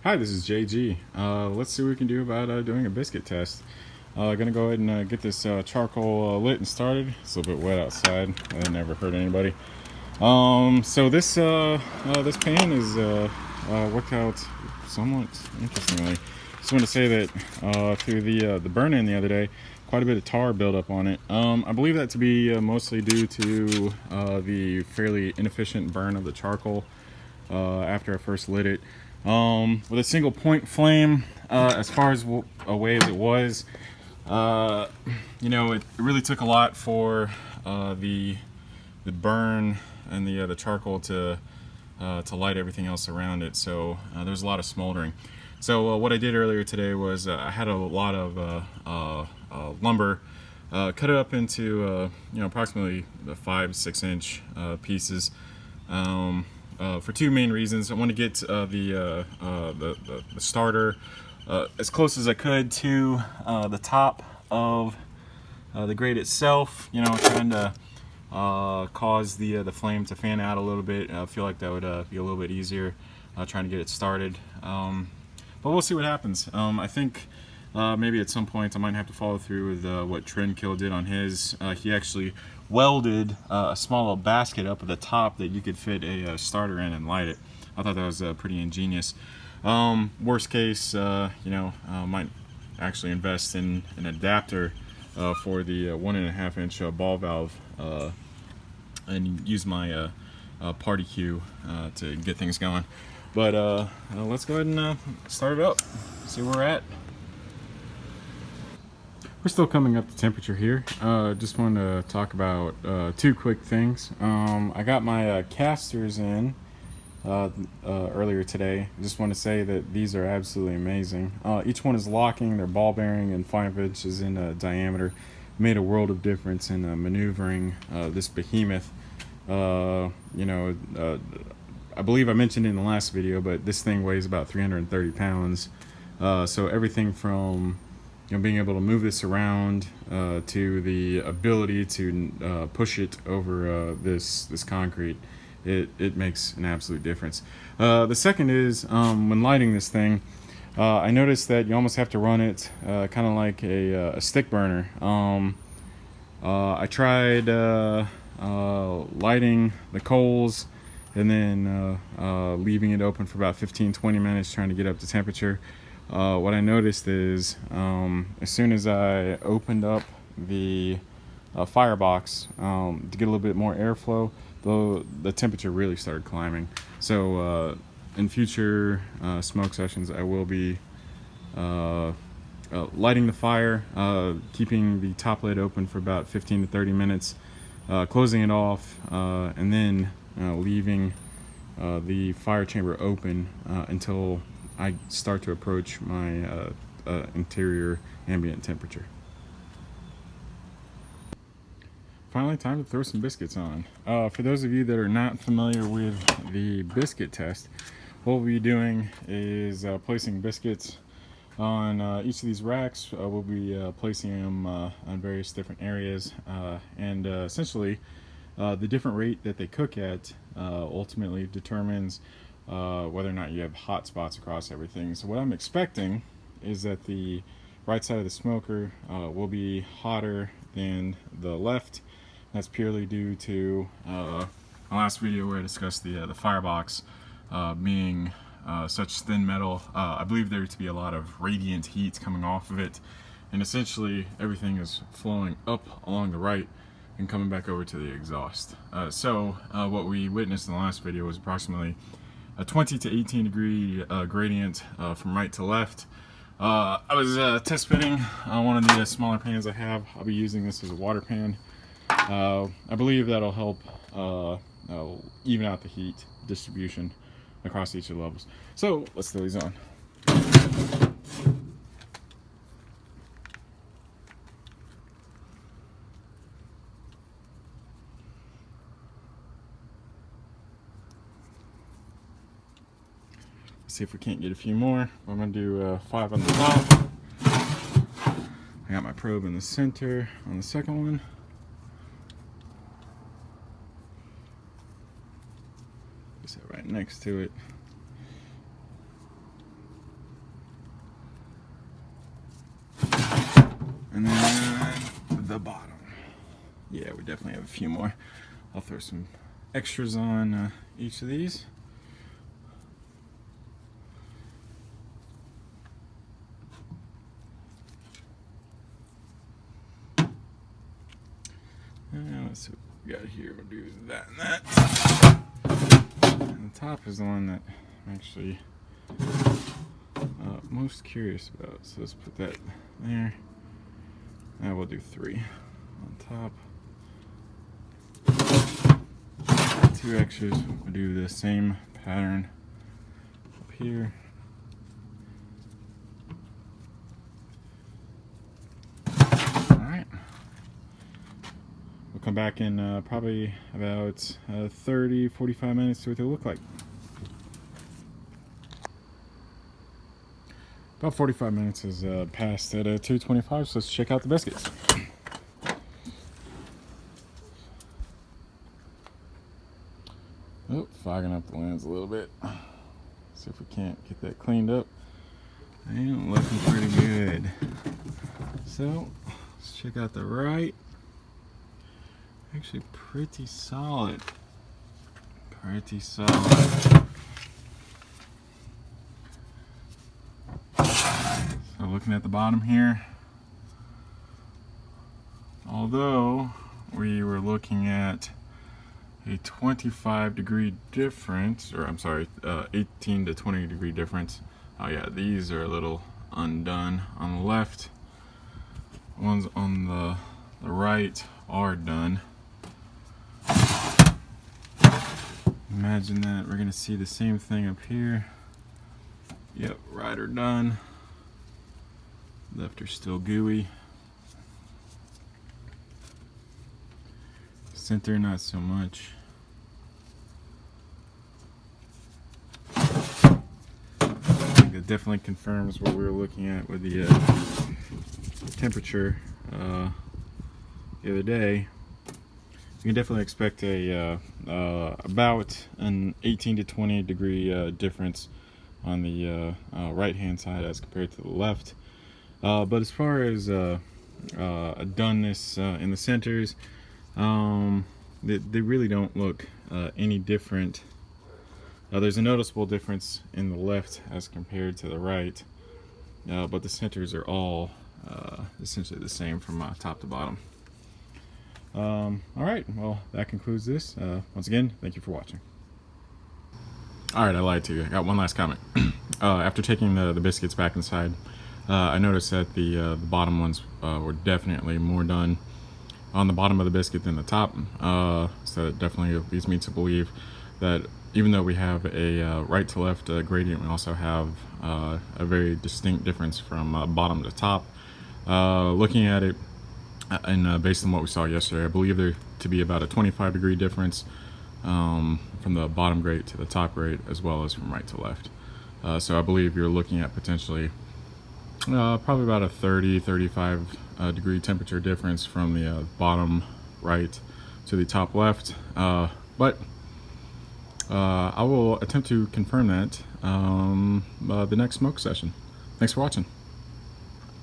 Hi, this is JG. Let's see what we can do about doing a biscuit test. Gonna go ahead and get this charcoal lit and started. It's a little bit wet outside. That never hurt anybody. So this pan is worked out somewhat interestingly. Just want to say that through the burn-in the other day, quite a bit of tar built up on it. I believe that to be mostly due to the fairly inefficient burn of the charcoal after I first lit it. With a single point flame, as far as away as it was, it really took a lot for the burn and the charcoal to light everything else around it. So there's a lot of smoldering. So what I did earlier today was I had a lot of lumber, cut it up into approximately 5-6 inch pieces. For two main reasons. I want to get the starter as close as I could to the top of the grate itself. Trying to cause the flame to fan out a little bit. I feel like that would be a little bit easier trying to get it started. But we'll see what happens. I think maybe at some point I might have to follow through with what Trendkill did on his. He actually welded a small little basket up at the top that you could fit a starter in and light it. I thought that was pretty ingenious. Worst case, might actually invest in an adapter for the 1.5 inch ball valve and use my party cue to get things going. But let's go ahead and start it up, see where we're at. We're still coming up to temperature here. Just wanted to talk about two quick things. I got my casters in earlier today. Just want to say that these are absolutely amazing. Each one is locking. They're ball bearing and 5 inches in diameter. Made a world of difference in maneuvering this behemoth. I believe I mentioned it in the last video, but this thing weighs about 330 pounds. So everything from being able to move this around to the ability to push it over this concrete, it makes an absolute difference. The second is when lighting this thing, I noticed that you almost have to run it kind of like a stick burner. I tried lighting the coals and then leaving it open for about 15-20 minutes trying to get up to temperature. What I noticed is as soon as I opened up the firebox to get a little bit more airflow, the temperature really started climbing. So in future smoke sessions, I will be lighting the fire, keeping the top lid open for about 15 to 30 minutes, closing it off, and then leaving the fire chamber open until I start to approach my interior ambient temperature. Finally, time to throw some biscuits on. For those of you that are not familiar with the biscuit test, what we'll be doing is placing biscuits on each of these racks. We'll be placing them on various different areas, and essentially the different rate that they cook at ultimately determines whether or not you have hot spots across everything. So what I'm expecting is that the right side of the smoker will be hotter than the left. That's purely due to my last video where I discussed the firebox being such thin metal. I believe there to be a lot of radiant heat coming off of it, and essentially everything is flowing up along the right and coming back over to the exhaust. So what we witnessed in the last video was approximately a 20 to 18 degree gradient from right to left. I was test fitting one of the smaller pans I have. I'll be using this as a water pan. I believe that'll help even out the heat distribution across each of the levels. So let's throw these on. See if we can't get a few more. I'm gonna do 5 on the top. I got my probe in the center on the second one. Place that right next to it. And then the bottom. Yeah, we definitely have a few more. I'll throw some extras on each of these. And let's see what we got here. We'll do that and that. And the top is the one that I'm actually most curious about. So let's put that there. And we'll do 3 on top. 2 extras. We'll do the same pattern up here. Alright. We'll come back in probably about 30-45 minutes to see what they look like. About 45 minutes has passed at 2:25, so let's check out the biscuits. Oh, fogging up the lens a little bit. See if we can't get that cleaned up. And looking pretty good. So, let's check out the right. Actually pretty solid. Pretty solid. So looking at the bottom here, although we were looking at a 25-degree difference, or I'm sorry, 18 to 20-degree difference. Oh yeah, these are a little undone on the left. Ones on the right are done. Imagine that. We're gonna see the same thing up here. Yep, right are done. Left are still gooey. Center, not so much. I think that definitely confirms what we were looking at with the temperature the other day. You can definitely expect a about an 18 to 20 degree difference on the right hand side as compared to the left. But as far as doneness in the centers, they really don't look any different. There's a noticeable difference in the left as compared to the right, but the centers are all essentially the same from top to bottom. Alright, well, that concludes this. Once again, thank you for watching. Alright, I lied to you. I got one last comment. After taking the biscuits back inside, I noticed that the bottom ones were definitely more done on the bottom of the biscuit than the top. So it definitely leads me to believe that even though we have a right to left gradient, we also have a very distinct difference from bottom to top. Looking at it, and based on what we saw yesterday, I believe there to be about a 25-degree difference from the bottom grate to the top grate, as well as from right to left. So I believe you're looking at potentially probably about a 30-35 degree temperature difference from the bottom right to the top left. But I will attempt to confirm that the next smoke session. Thanks for watching.